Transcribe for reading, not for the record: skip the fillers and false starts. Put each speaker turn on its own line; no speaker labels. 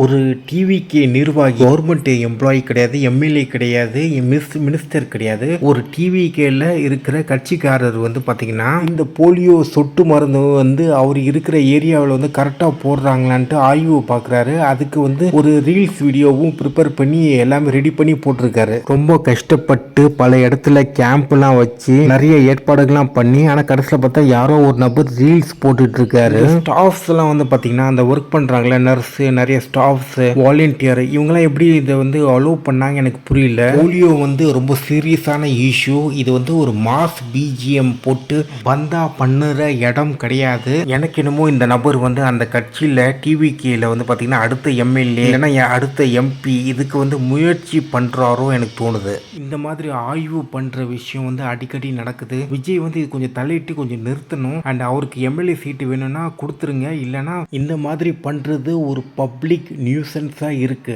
ஒரு டிவிக்கு நிர்வாகி கவர்மெண்ட் எம்ப்ளாயி கிடையாது, எம்எல்ஏ கிடையாது, மினிஸ்டர் கிடையாது. ஒரு டிவிகேல இருக்கிற கட்சிக்காரர் வந்து பார்த்தீங்கன்னா, இந்த போலியோ சொட்டு மருந்து வந்து அவர் இருக்கிற ஏரியாவில் வந்து கரெக்டாக போடுறாங்களான்ட்டு ஆய்வு பார்க்குறாரு. அதுக்கு வந்து ஒரு ரீல்ஸ் வீடியோவும் ப்ரிப்பேர் பண்ணி எல்லாமே ரெடி பண்ணி போட்டிருக்காரு. ரொம்ப கஷ்டப்பட்டு பல இடத்துல கேம்ப்லாம் வச்சு நிறைய ஏற்பாடுகள்லாம் பண்ணி, ஆனால் கடைசியில் பார்த்தா யாரோ ஒரு நபர் ரீல்ஸ் போட்டுட்டு இருக்காரு. ஸ்டாஃப்ஸ் எல்லாம் வந்து பார்த்தீங்கன்னா, அந்த ஒர்க் பண்ணுறாங்களே நர்ஸு, நிறைய ஸ்டாஃப்ஸ், வாலண்டியர், இவங்கெல்லாம் எப்படி இதை வந்து அலோவ் பண்ணாங்க எனக்கு புரியல. போலியோ வந்து ரொம்ப சீரியஸான இஷ்யூ. இது வந்து ஒரு மாஸ் பிஜிஎம் போட்டு பந்தா பண்ணுற இடம் கிடையாது. எனக்கு என்னமோ இந்த நபர் வந்து அந்த கட்சியில் டிவிகேல வந்து பார்த்தீங்கன்னா அடுத்த எம்எல்ஏ இல்லைன்னா அடுத்த எம்பி இதுக்கு வந்து முயற்சி பண்ணுறாரோ எனக்கு தோணுது. இந்த மாதிரி ஆய்வு பண்ணுற விஷயம் வந்து அடிக்கடி நடக்குது. விஜய் வந்து இது கொஞ்சம் தலையிட்டு கொஞ்சம் நிறுத்தணும். அண்ட் அவருக்கு எம்எல்ஏ சீட்டு வேணும்னா கொடுத்துருங்க, இல்லைன்னா இந்த மாதிரி பண்ணுறது ஒரு பப்ளிக் நியூசன்ஸாக இருக்குது.